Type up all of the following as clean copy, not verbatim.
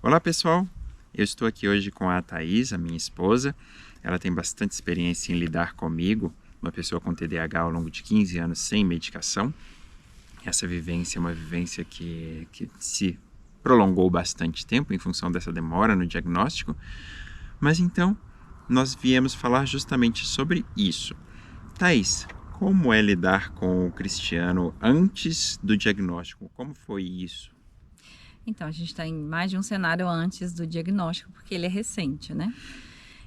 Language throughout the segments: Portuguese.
Olá pessoal, eu estou aqui hoje com a Thaís, a minha esposa. Ela tem bastante experiência em lidar comigo, uma pessoa com TDAH ao longo de 15 anos sem medicação. Essa vivência é uma vivência que se prolongou bastante tempo em função dessa demora no diagnóstico. Mas então, nós viemos falar justamente sobre isso. Thaís, como é lidar com o Cristiano antes do diagnóstico? Como foi isso? Então, a gente está em mais de um cenário antes do diagnóstico, porque ele é recente, né?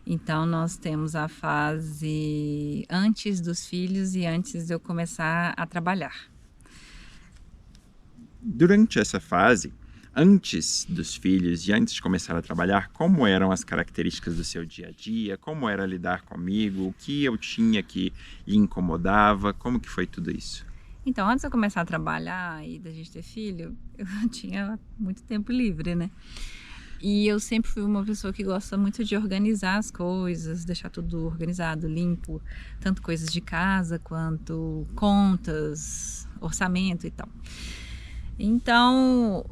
Então, nós temos a fase antes dos filhos e antes de eu começar a trabalhar. Durante essa fase, antes dos filhos e antes de começar a trabalhar, como eram as características do seu dia a dia? Como era lidar comigo? O que eu tinha que lhe incomodava? Como que foi tudo isso? Então, antes de eu começar a trabalhar e da gente ter filho, eu tinha muito tempo livre, né? E eu sempre fui uma pessoa que gosta muito de organizar as coisas, deixar tudo organizado, limpo, tanto coisas de casa quanto contas, orçamento e tal. Então,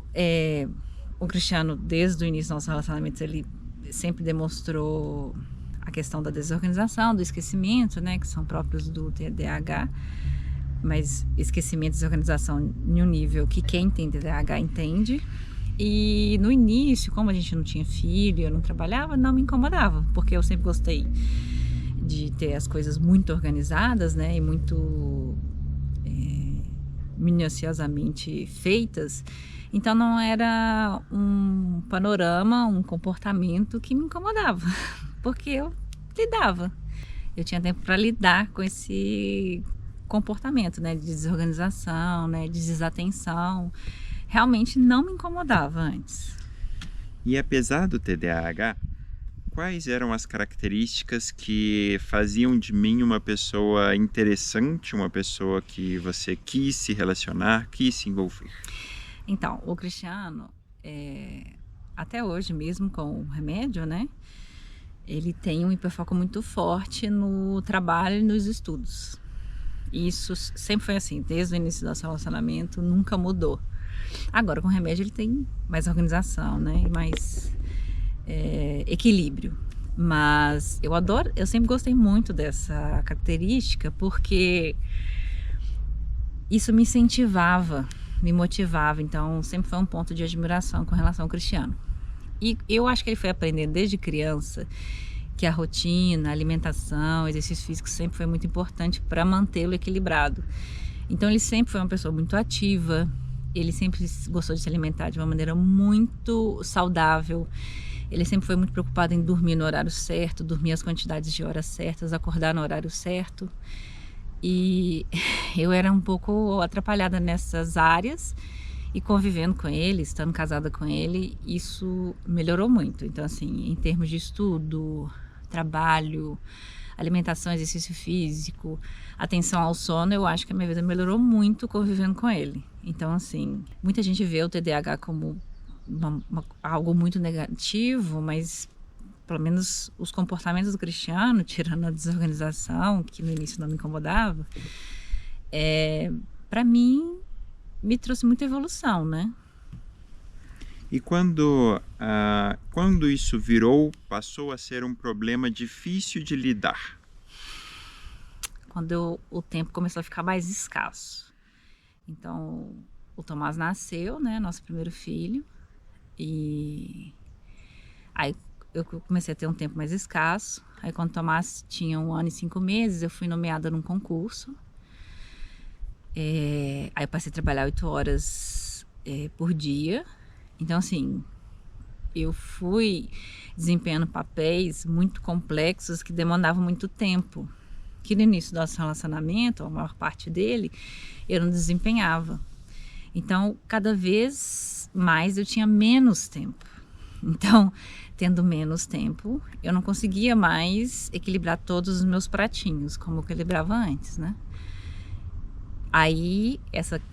o Cristiano, desde o início dos nossos relacionamentos, ele sempre demonstrou a questão da desorganização, do esquecimento, né, que são próprios do TDAH, mas esquecimento e desorganização em um nível que quem tem TDAH entende. E no início, como a gente não tinha filho, eu não trabalhava, não me incomodava, porque eu sempre gostei de ter as coisas muito organizadas, né, e muito minuciosamente feitas. Então não era um panorama, um comportamento que me incomodava, porque eu lidava. Eu tinha tempo para lidar com esse comportamento, né, de desorganização, né, de desatenção. Realmente não me incomodava antes. E apesar do TDAH, quais eram as características que faziam de mim uma pessoa interessante, uma pessoa que você quis se relacionar, quis se envolver? Então, o Cristiano, até hoje mesmo com o remédio, né, ele tem um hiperfoco muito forte no trabalho e nos estudos. Isso sempre foi assim, desde o início do nosso relacionamento, nunca mudou. Agora, com o remédio, ele tem mais organização, né, e mais equilíbrio. Mas eu sempre gostei muito dessa característica, porque isso me incentivava, me motivava. Então, sempre foi um ponto de admiração com relação ao Cristiano. E eu acho que ele foi aprendendo desde criança que a rotina, a alimentação, exercício físico sempre foi muito importante para mantê-lo equilibrado. Então ele sempre foi uma pessoa muito ativa, ele sempre gostou de se alimentar de uma maneira muito saudável, ele sempre foi muito preocupado em dormir no horário certo, dormir as quantidades de horas certas, acordar no horário certo. E eu era um pouco atrapalhada nessas áreas, e convivendo com ele, estando casada com ele, isso melhorou muito. Então, assim, em termos de estudo, trabalho, alimentação, exercício físico, atenção ao sono, eu acho que a minha vida melhorou muito convivendo com ele. Então, assim, muita gente vê o TDAH como algo muito negativo, mas pelo menos os comportamentos do Cristiano, tirando a desorganização, que no início não me incomodava, para mim, me trouxe muita evolução, né? E quando isso passou a ser um problema difícil de lidar? Quando o tempo começou a ficar mais escasso. Então, o Tomás nasceu, né, nosso primeiro filho, e aí eu comecei a ter um tempo mais escasso. Aí quando o Tomás tinha 1 ano e 5 meses, eu fui nomeada num concurso. Aí eu passei a trabalhar 8 horas por dia. Então, assim, eu fui desempenhando papéis muito complexos que demandavam muito tempo, que no início do nosso relacionamento, a maior parte dele, eu não desempenhava. Então, cada vez mais eu tinha menos tempo. Então, tendo menos tempo, eu não conseguia mais equilibrar todos os meus pratinhos, como eu equilibrava antes, né? Aí,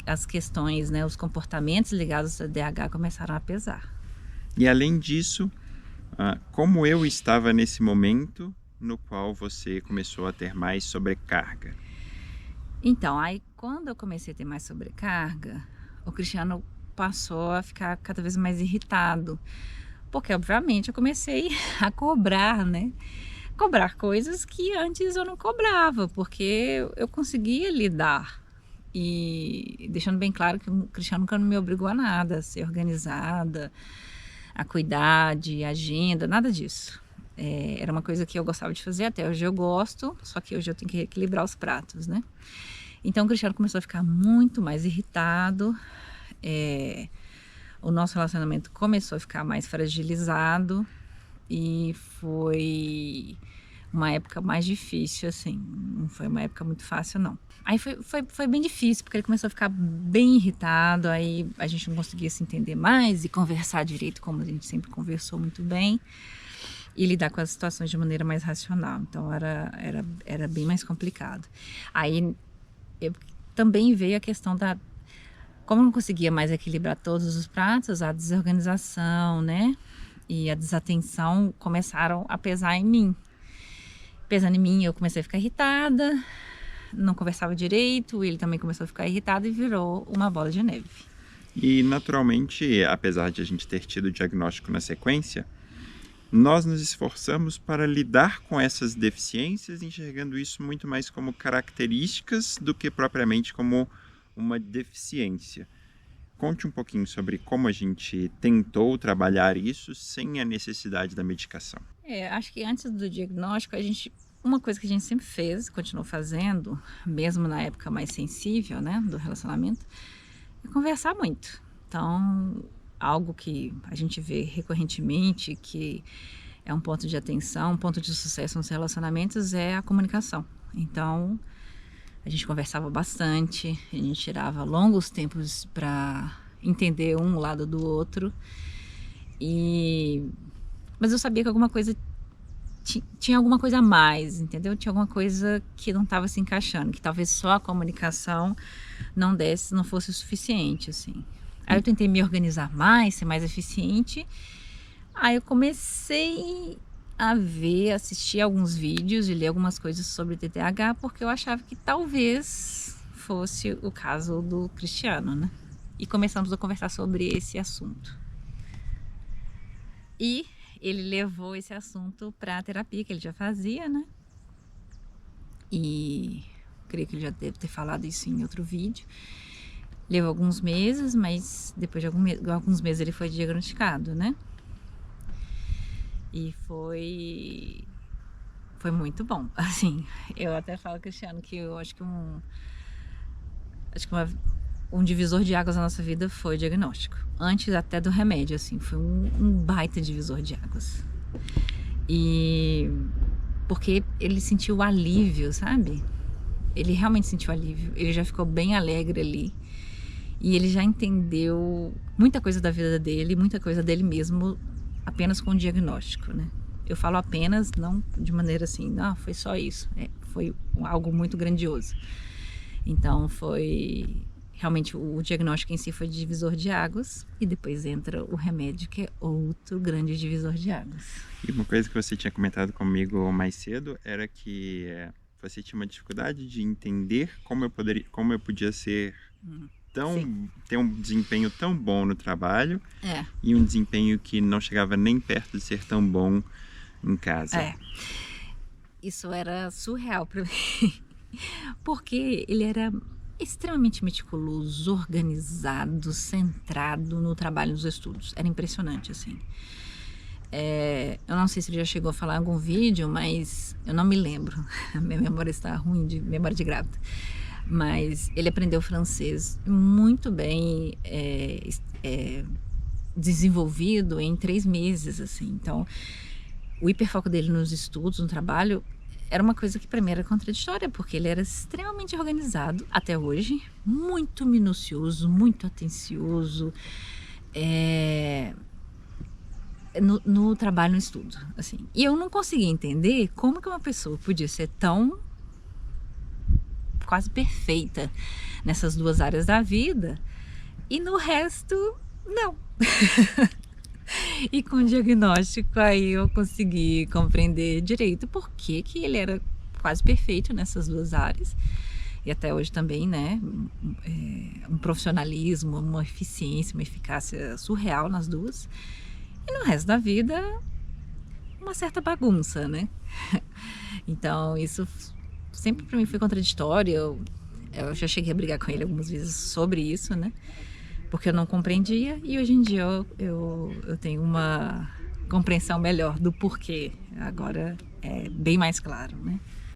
as questões, né, os comportamentos ligados ao TDAH começaram a pesar. E além disso, como eu estava nesse momento no qual você começou a ter mais sobrecarga? Então, aí quando eu comecei a ter mais sobrecarga, o Cristiano passou a ficar cada vez mais irritado, Porque, obviamente, eu comecei a cobrar, né? Cobrar coisas que antes eu não cobrava, porque eu conseguia lidar. E deixando bem claro que o Cristiano nunca me obrigou a nada, a ser organizada, a cuidar de agenda, nada disso. Era uma coisa que eu gostava de fazer, até hoje eu gosto, só que hoje eu tenho que equilibrar os pratos, né? Então o Cristiano começou a ficar muito mais irritado, o nosso relacionamento começou a ficar mais fragilizado e foi uma época mais difícil, assim, não foi uma época muito fácil, não. Aí foi bem difícil, porque ele começou a ficar bem irritado, aí a gente não conseguia se entender mais e conversar direito, como a gente sempre conversou muito bem, e lidar com as situações de maneira mais racional, então era bem mais complicado. Aí também veio a questão como eu não conseguia mais equilibrar todos os pratos, a desorganização, né, e a desatenção começaram a pesar em mim. Pesando em mim, eu comecei a ficar irritada, não conversava direito, ele também começou a ficar irritado e virou uma bola de neve. E, naturalmente, apesar de a gente ter tido o diagnóstico na sequência, nós nos esforçamos para lidar com essas deficiências, enxergando isso muito mais como características do que propriamente como uma deficiência. Conte um pouquinho sobre como a gente tentou trabalhar isso sem a necessidade da medicação. Acho que antes do diagnóstico, uma coisa que a gente sempre fez, continuou fazendo, mesmo na época mais sensível, né, do relacionamento, é conversar muito. Então, algo que a gente vê recorrentemente, que é um ponto de atenção, um ponto de sucesso nos relacionamentos, é a comunicação. Então, a gente conversava bastante, a gente tirava longos tempos para entender um lado do outro. Mas eu sabia que alguma coisa tinha alguma coisa a mais, entendeu? Tinha alguma coisa que não estava se encaixando, que talvez só a comunicação não fosse o suficiente, assim. Aí eu tentei me organizar mais, ser mais eficiente. Aí eu comecei a assistir alguns vídeos e ler algumas coisas sobre TDAH, porque eu achava que talvez fosse o caso do Cristiano, né? E começamos a conversar sobre esse assunto. E ele levou esse assunto para a terapia que ele já fazia, né? E creio que ele já deve ter falado isso em outro vídeo. Levou alguns meses, mas depois de alguns meses ele foi diagnosticado, né? E foi muito bom. Assim, eu até falo, Cristiano, que eu acho que um divisor de águas na nossa vida foi o diagnóstico. Antes até do remédio, assim, foi um baita divisor de águas. E porque ele sentiu alívio, sabe? Ele realmente sentiu alívio. Ele já ficou bem alegre ali. E ele já entendeu muita coisa da vida dele, muita coisa dele mesmo, apenas com o diagnóstico, né? Eu falo apenas, não de maneira assim, não, foi só isso. Foi algo muito grandioso. Então realmente o diagnóstico em si foi divisor de águas, e depois entra o remédio, que é outro grande divisor de águas. E uma coisa que você tinha comentado comigo mais cedo era que você tinha uma dificuldade de entender como eu podia ser ter um desempenho tão bom no trabalho e um desempenho que não chegava nem perto de ser tão bom em casa. Isso era surreal para mim, porque ele era extremamente meticuloso, organizado, centrado no trabalho, nos estudos. Era impressionante, assim. Eu não sei se ele já chegou a falar em algum vídeo, mas eu não me lembro. A minha memória está ruim, de memória de grávida. Mas ele aprendeu francês muito bem, desenvolvido em 3 meses, assim. Então, o hiperfoco dele nos estudos, no trabalho, era uma coisa que para mim era contraditória, porque ele era extremamente organizado, até hoje, muito minucioso, muito atencioso, no trabalho, no estudo, assim. E eu não conseguia entender como que uma pessoa podia ser tão quase perfeita nessas 2 áreas da vida e no resto não. E com o diagnóstico aí eu consegui compreender direito por que ele era quase perfeito nessas 2 áreas, e até hoje também, né, um profissionalismo, uma eficiência, uma eficácia surreal nas 2. E no resto da vida, uma certa bagunça, né? Então, isso sempre para mim foi contraditório. Eu já cheguei a brigar com ele algumas vezes sobre isso, né? Porque eu não compreendia, e hoje em dia eu tenho uma compreensão melhor do porquê. Agora é bem mais claro, né?